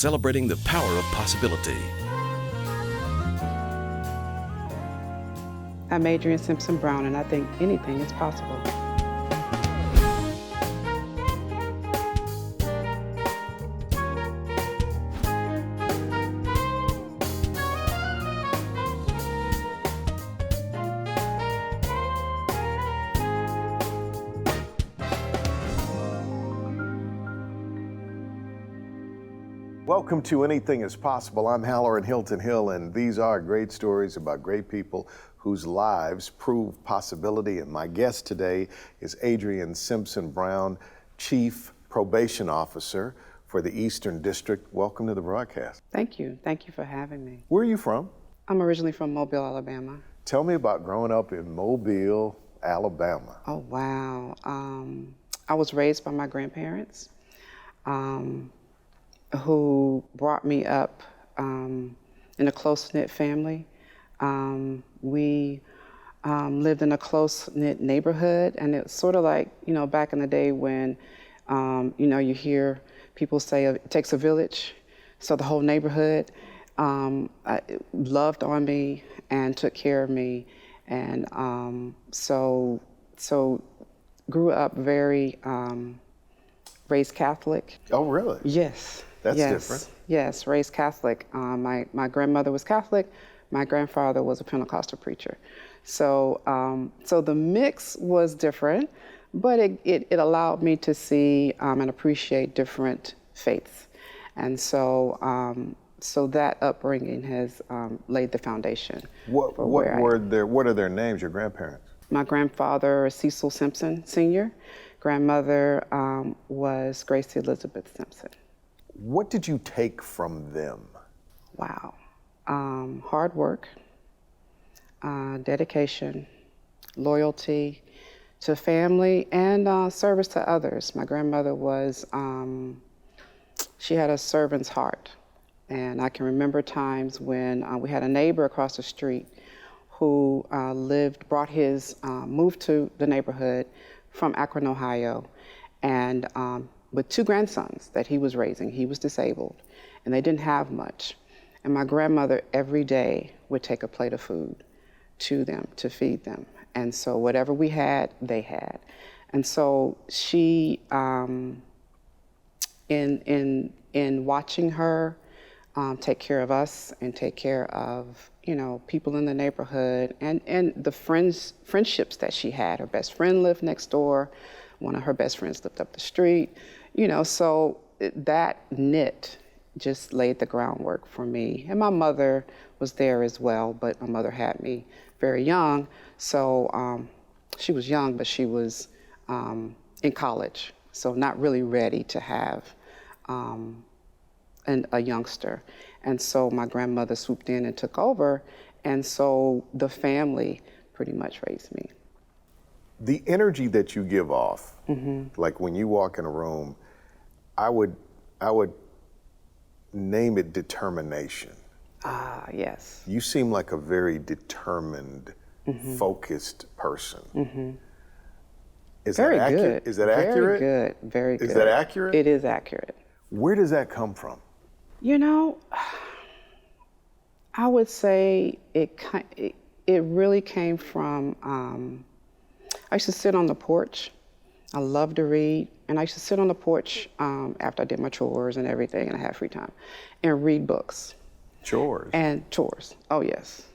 celebrating the power of possibility. I'm Adrienne Simpson-Brown, and I think anything is possible. Welcome to Anything is Possible. I'm Halloran Hilton Hill, and these are great stories about great people whose lives prove possibility. And my guest today is Adrienne Simpson-Brown, Chief Probation Officer for the Eastern District. Welcome to the broadcast. Thank you. Thank you for having me. Where are you from? I'm originally from Mobile, Alabama. Tell me about growing up in Mobile, Alabama. Oh, wow. I was raised by my grandparents, who brought me up in a close-knit family. We lived in a close-knit neighborhood, and it's sort of like, back in the day when, you hear people say it takes a village. So the whole neighborhood loved on me and took care of me. And so grew up very raised Catholic. Oh, really? Yes. That's yes. different. Yes, raised Catholic. My grandmother was Catholic. My grandfather was a Pentecostal preacher. So the mix was different, but it allowed me to see and appreciate different faiths. And so that upbringing has laid the foundation. What are their names, your grandparents? My grandfather, Cecil Simpson Sr. Grandmother was Gracie Elizabeth Simpson. What did you take from them? Wow. Hard work, dedication, loyalty to family, and service to others. My grandmother was, she had a servant's heart. And I can remember times when we had a neighbor across the street who moved to the neighborhood from Akron, Ohio, and with two grandsons that he was raising. He was disabled, and they didn't have much. And my grandmother every day would take a plate of food to them to feed them. And so whatever we had, they had. And so she, in watching her take care of us and take care of, people in the neighborhood and the friendships that she had. Her best friend lived next door. One of her best friends lived up the street. So that knit just laid the groundwork for me. And my mother was there as well, but my mother had me very young. So she was young, but she was in college, so not really ready to have a youngster. And so my grandmother swooped in and took over, and so the family pretty much raised me. The energy that you give off, Mm-hmm. like when you walk in a room, I would name it determination. Ah, yes. You seem like a very determined, Mm-hmm. focused person. Mm-hmm. Is Very that accurate? good. Is that accurate? Very good. Very good. Is that accurate? It is accurate. Where does that come from? I would say it really came from, I used to sit on the porch. I love to read, and I used to sit on the porch after I did my chores and everything, and I had free time, and read books. Chores. Oh, yes.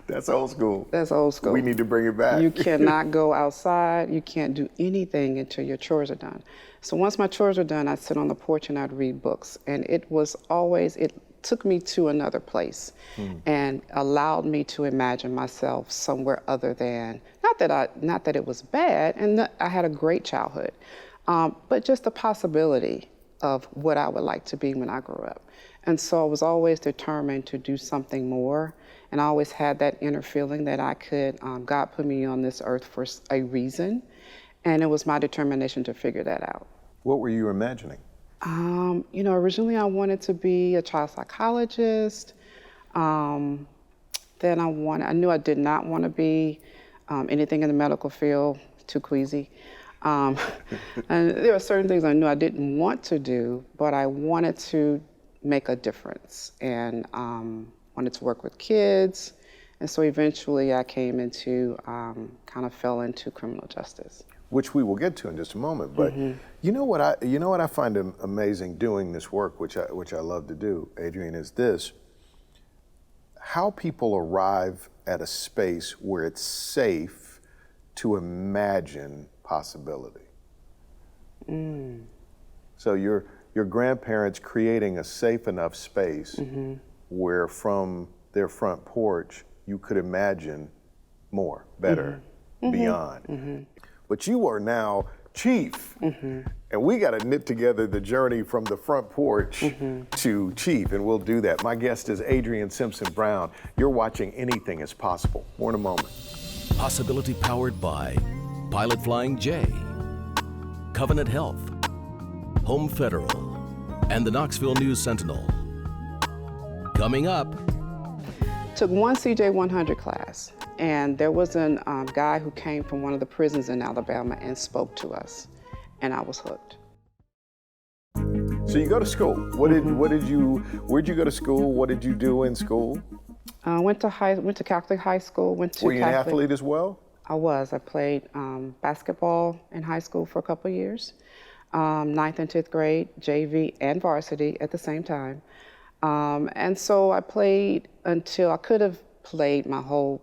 That's old school. That's old school. We need to bring it back. You cannot go outside. You can't do anything until your chores are done. So once my chores are done, I'd sit on the porch and I'd read books. And it took me to another place and allowed me to imagine myself somewhere other than, not that it was bad, and I had a great childhood, but just the possibility of what I would like to be when I grew up. And so I was always determined to do something more. And I always had that inner feeling that I could, God put me on this earth for a reason. And it was my determination to figure that out. What were you imagining? Originally I wanted to be a child psychologist. Then I knew I did not want to be anything in the medical field, too queasy. And there were certain things I knew I didn't want to do, but I wanted to make a difference, and wanted to work with kids. And so eventually I came into, kind of fell into criminal justice. Which we will get to in just a moment. But you know what I find amazing doing this work, which I love to do, Adrienne, is this: how people arrive at a space where it's safe to imagine possibility. So your grandparents creating a safe enough space where from their front porch you could imagine more, better, beyond. But you are now Chief, and we got to knit together the journey from the front porch to Chief, and we'll do that. My guest is Adrienne Simpson-Brown. You're watching Anything is Possible. More in a moment. Possibility powered by Pilot Flying J, Covenant Health, Home Federal, and the Knoxville News Sentinel. Coming up. Took one CJ 100 class, and there was a guy who came from one of the prisons in Alabama and spoke to us, and I was hooked. So you go to school. Where'd you go to school? What did you do in school? Went to Catholic high school. Were you an athlete as well? I was. I played basketball in high school for a couple of years, 9th and 10th grade, JV and varsity at the same time. And so I played until I could have played my whole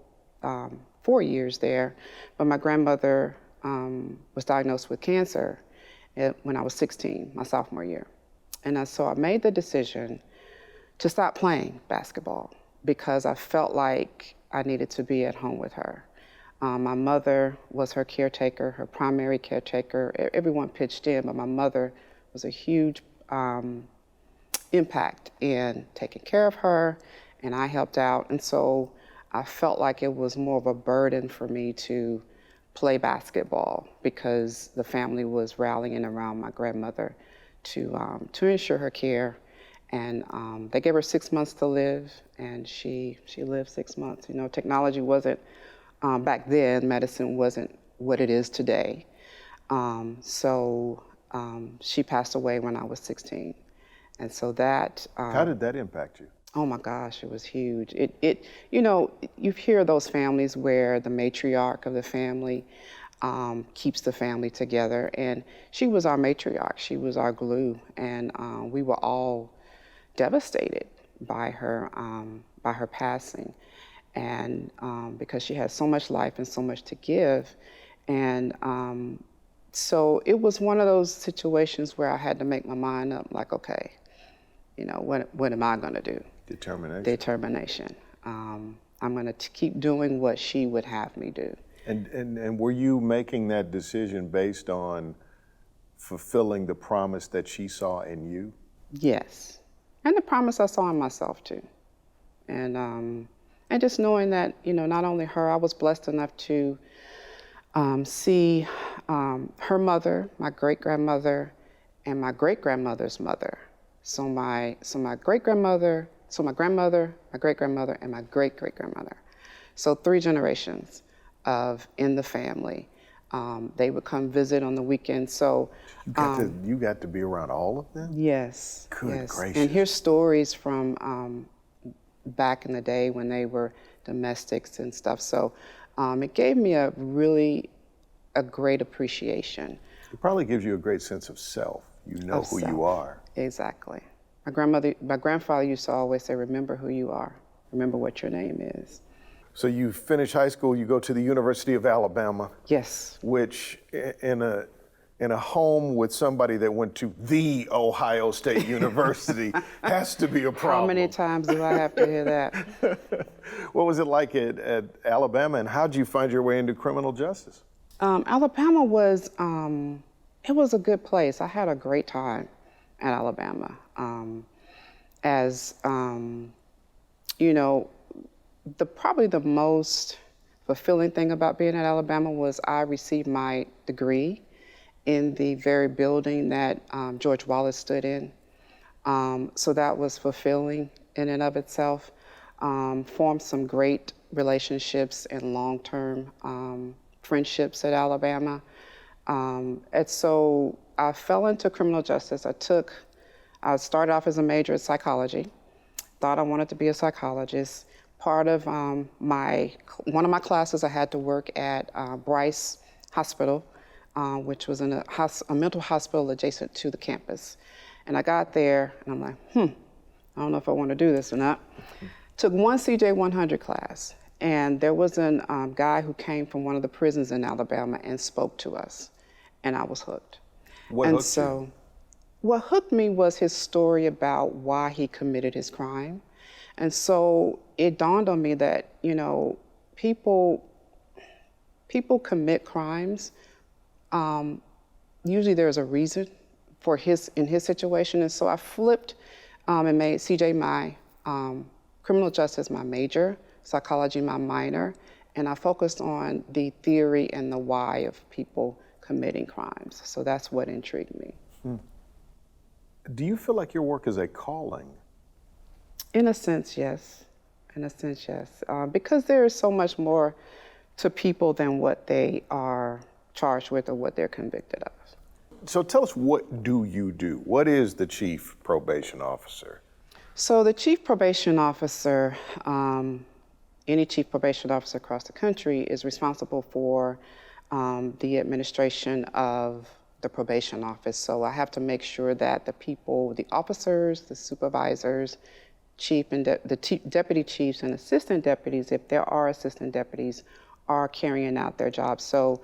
4 years there, but my grandmother was diagnosed with cancer when I was 16, my sophomore year. And so I made the decision to stop playing basketball because I felt like I needed to be at home with her. My mother was her caretaker, her primary caretaker. Everyone pitched in, but my mother was a huge impact in taking care of her, and I helped out. And so I felt like it was more of a burden for me to play basketball because the family was rallying around my grandmother to ensure her care. And they gave her 6 months to live, and she lived 6 months. You know, technology wasn't, back then, medicine wasn't what it is today. So she passed away when I was 16. And so that... How did that impact you? Oh my gosh, it was huge. You know, you hear those families where the matriarch of the family keeps the family together, and she was our matriarch. She was our glue, and we were all devastated by her passing, and because she had so much life and so much to give, and so it was one of those situations where I had to make my mind up, like, okay, you know, what am I going to do? Determination. I'm going to keep doing what she would have me do. And were you making that decision based on fulfilling the promise that she saw in you? Yes, and the promise I saw in myself too. And just knowing that, you know, not only her, I was blessed enough to see her mother, my great-grandmother, and my great-grandmother's mother. So my great-grandmother, so my grandmother, my great-grandmother, and my great-great-grandmother. So 3 generations in the family. They would come visit on the weekends. So you got to be around all of them? Yes. Good gracious. And here's stories from back in the day when they were domestics and stuff. So it gave me a great appreciation. It probably gives you a great sense of self. You know who you are. Exactly. My grandfather used to always say, remember who you are. Remember what your name is. So you finish high school, you go to the University of Alabama. Yes. Which in a home with somebody that went to the Ohio State University has to be a problem. How many times do I have to hear that? What was it like at Alabama, and how did you find your way into criminal justice? Alabama was, it was a good place. I had a great time at Alabama. You know, probably the most fulfilling thing about being at Alabama was I received my degree in the very building that George Wallace stood in. So that was fulfilling in and of itself. Formed some great relationships and long-term friendships at Alabama. And so I fell into criminal justice. I took I started off as a major in psychology. Thought I wanted to be a psychologist. Part of one of my classes, I had to work at Bryce Hospital, which was in a mental hospital adjacent to the campus. And I got there, and I'm like, I don't know if I want to do this or not. Took one CJ 100 class, and there was a guy who came from one of the prisons in Alabama and spoke to us, and I was hooked. What hooked you? What hooked me was his story about why he committed his crime. And so it dawned on me that, people commit crimes. Usually there's a reason for in his situation. And so I flipped and made CJ my criminal justice my major, psychology my minor, and I focused on the theory and the why of people committing crimes. So that's what intrigued me. Do you feel like your work is a calling? In a sense, yes. In a sense, yes. Because there is so much more to people than what they are charged with or what they're convicted of. So tell us, what do you do? What is the Chief Probation Officer? So the Chief Probation Officer, any Chief Probation Officer across the country, is responsible for the administration of the probation office. So I have to make sure that the people, the officers, the supervisors, chief and deputy chiefs and assistant deputies, if there are assistant deputies, are carrying out their jobs. So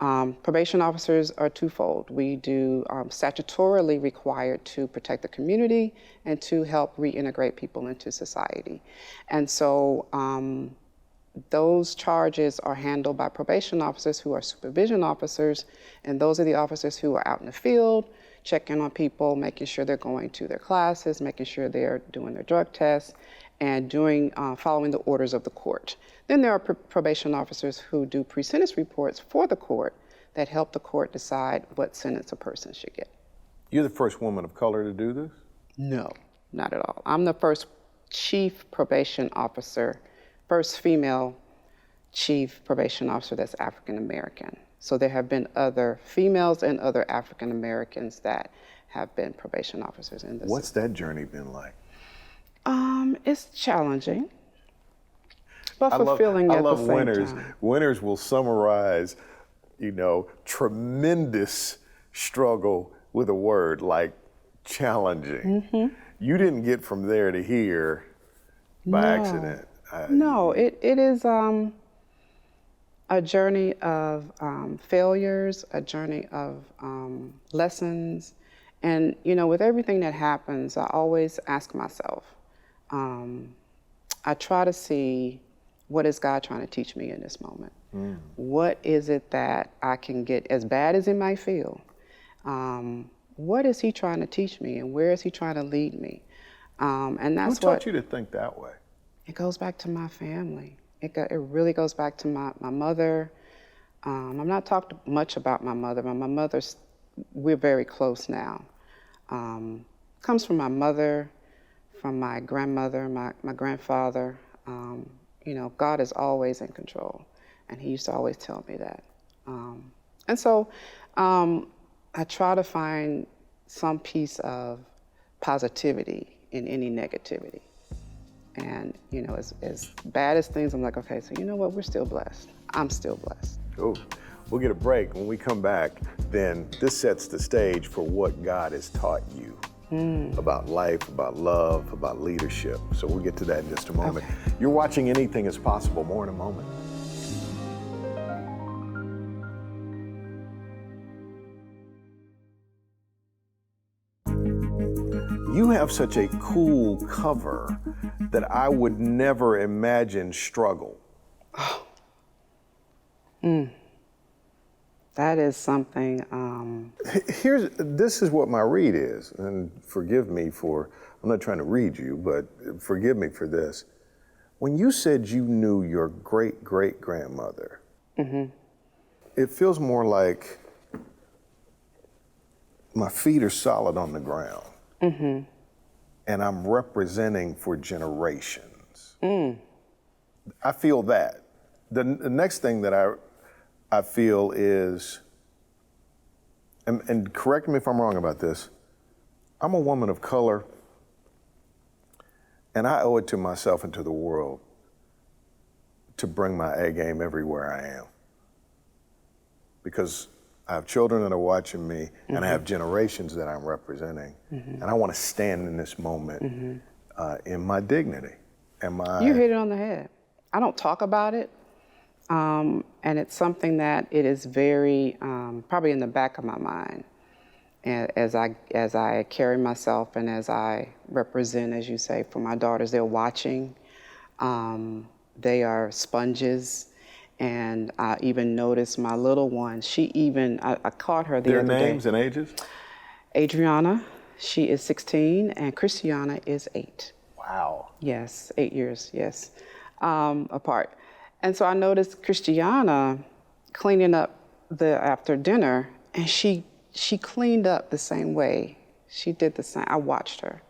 probation officers are twofold. We do statutorily required to protect the community and to help reintegrate people into society. And so those charges are handled by probation officers who are supervision officers, and those are the officers who are out in the field, checking on people, making sure they're going to their classes, making sure they're doing their drug tests, and following the orders of the court. Then there are probation officers who do pre-sentence reports for the court that help the court decide what sentence a person should get. You're the first woman of color to do this? No, not at all. I'm the first chief probation officer, first female chief probation officer that's African American. So there have been other females and other African Americans that have been probation officers in this. What's that journey been like? It's challenging, but fulfilling at the same winners. time. Winners will summarize, tremendous struggle with a word like challenging. Mm-hmm. You didn't get from there to here by accident. No, it is a journey of failures, a journey of lessons. And, with everything that happens, I always ask myself, I try to see, what is God trying to teach me in this moment? What is it that I can get, as bad as it might feel? What is he trying to teach me, and where is he trying to lead me? And that's Who taught you to think that way? It goes back to my family. It really goes back to my mother. I'm not talked much about my mother, but my mother's, we're very close now. Comes from my mother, from my grandmother, my grandfather. God is always in control, and he used to always tell me that. And so I try to find some piece of positivity in any negativity. And, as bad as things, I'm like, okay, so you know what? We're still blessed. I'm still blessed. Oh, we'll get a break. When we come back, then this sets the stage for what God has taught you about life, about love, about leadership. So we'll get to that in just a moment. Okay. You're watching Anything is Possible. More in a moment. You have such a cool cover that I would never imagine struggle. That is something. This is what my read is, and forgive me for, I'm not trying to read you, but forgive me for this. When you said you knew your great-great-grandmother, it feels more like my feet are solid on the ground. And I'm representing for generations. I feel that. The next thing that I feel is, and correct me if I'm wrong about this, I'm a woman of color, and I owe it to myself and to the world to bring my A game everywhere I am. Because I have children that are watching me, and I have generations that I'm representing, and I want to stand in this moment in my dignity. You hit it on the head. I don't talk about it, and it's something that it is very, probably in the back of my mind. And as I carry myself and as I represent, as you say, for my daughters, they're watching. They are sponges. And I even noticed my little one, I caught her the other day. Their names and ages? Adriana, she is 16, and Christiana is 8. Wow. Yes, 8 years, yes, apart. And so I noticed Christiana cleaning up after dinner, and she cleaned up the same way. She did the same. I watched her.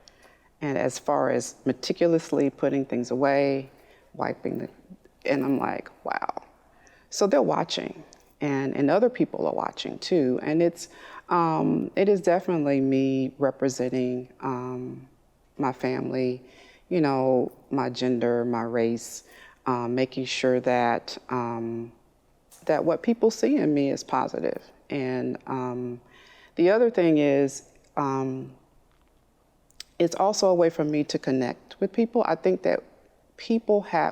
And as far as meticulously putting things away, and I'm like, wow. So they're watching, and other people are watching too. And it is definitely me representing my family, you know, my gender, my race, making sure that that what people see in me is positive. And the other thing is, it's also a way for me to connect with people. I think that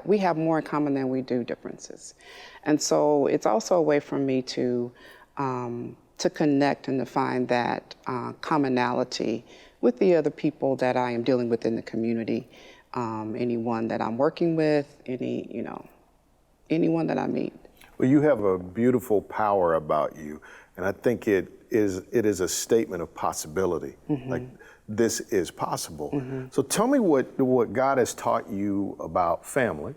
we have more in common than we do differences. And so it's also a way for me to connect and to find that commonality with the other people that I am dealing with in the community, anyone that I'm working with, anyone that I meet. Well, you have a beautiful power about you, and I think it is a statement of possibility. Like, this is possible. So tell me what God has taught you about family.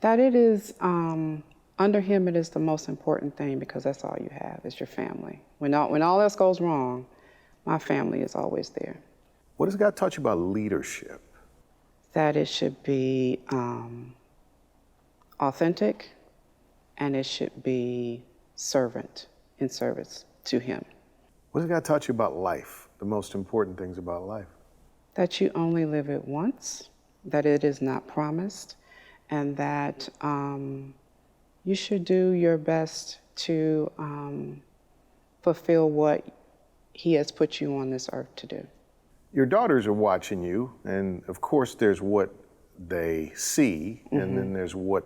That it is, under Him, it is the most important thing, because that's all you have is your family. When all else goes wrong, my family is always there. What does God taught you about leadership? That it should be authentic, and it should be in service to Him. What has God taught you about life, the most important things about life? That you only live it once, that it is not promised, and that you should do your best to fulfill what He has put you on this earth to do. Your daughters are watching you, and of course there's what they see, and then there's what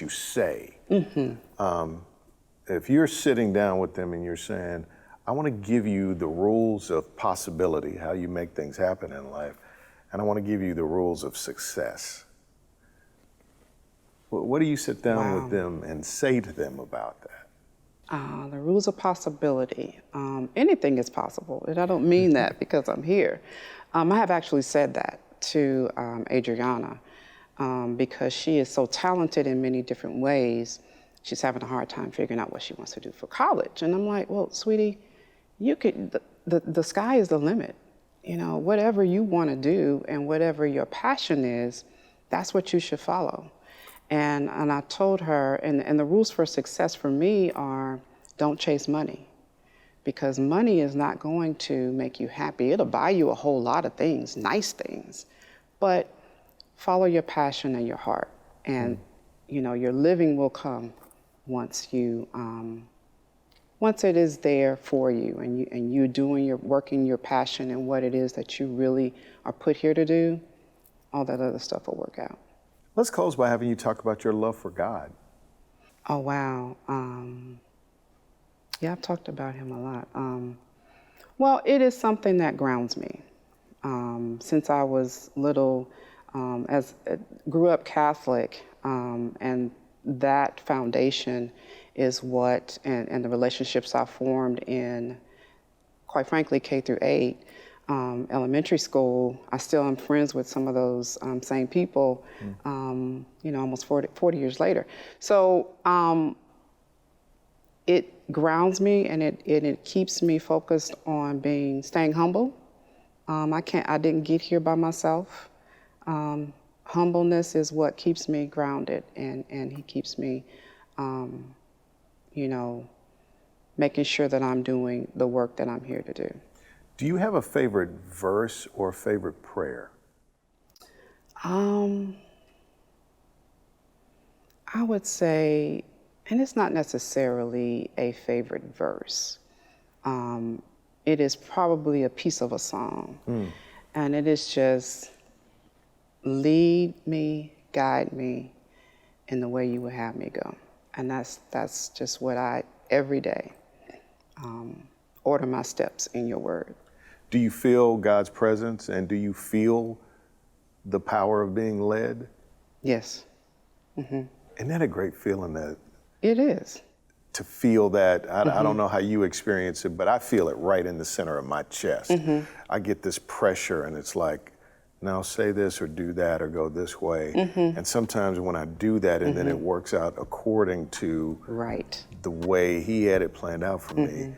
you say. If you're sitting down with them and you're saying, I want to give you the rules of possibility, how you make things happen in life, and I want to give you the rules of success, what do you sit down with them and say to them about that? The rules of possibility. Anything is possible, and I don't mean that because I'm here. I have actually said that to Adriana because she is so talented in many different ways. She's having a hard time figuring out what she wants to do for college. And I'm like, well, sweetie, the sky is the limit. You know, whatever you want to do and whatever your passion is, that's what you should follow. And I told her, and the rules for success for me are, don't chase money, because money is not going to make you happy. It'll buy you a whole lot of things, nice things, but follow your passion and your heart, and you know, your living will come once it is there for you, and you're working your passion and what it is that you really are put here to do. All that other stuff will work out. Let's close by having you talk about your love for God. Oh, wow. Yeah, I've talked about Him a lot. Well, it is something that grounds me. Since I was little, grew up Catholic, and that foundation is what, and the relationships I formed in, quite frankly, K through 8, elementary school. I still am friends with some of those same people, you know, almost 40 years later. So it grounds me, and it keeps me focused on staying humble. I didn't get here by myself. Humbleness is what keeps me grounded, and He keeps me, you know, making sure that I'm doing the work that I'm here to do. Do you have a favorite verse or favorite prayer? I would say, and it's not necessarily a favorite verse. It is probably a piece of a song. And it is just, lead me, guide me in the way you would have me go. And that's just what I, every day, order my steps in your word. Do you feel God's presence, and do you feel the power of being led? Yes. Mm-hmm. Isn't that a great feeling, that It is. to feel that? I don't know how you experience it, but I feel it right in the center of my chest. I get this pressure, and it's like, now say this or do that or go this way. And sometimes when I do that and then it works out according to Right. the way he had it planned out for me,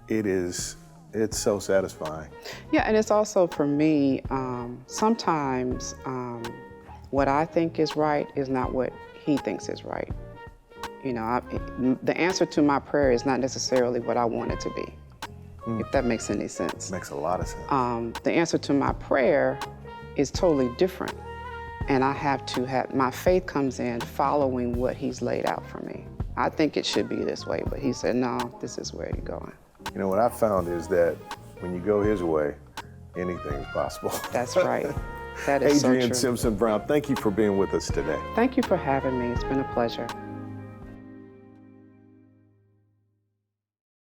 it's so satisfying. Yeah, and it's also for me, sometimes what I think is right is not what he thinks is right. You know, the answer to my prayer is not necessarily what I want it to be, if that makes any sense. Makes a lot of sense. The answer to my prayer is totally different. And I have to have, my faith comes in following what he's laid out for me. I think it should be this way, but he said, no, this is where you're going. You know, what I found is that when you go his way, anything's possible. That's right. That is so true. Adrienne Simpson-Brown, thank you for being with us today. Thank you for having me. It's been a pleasure.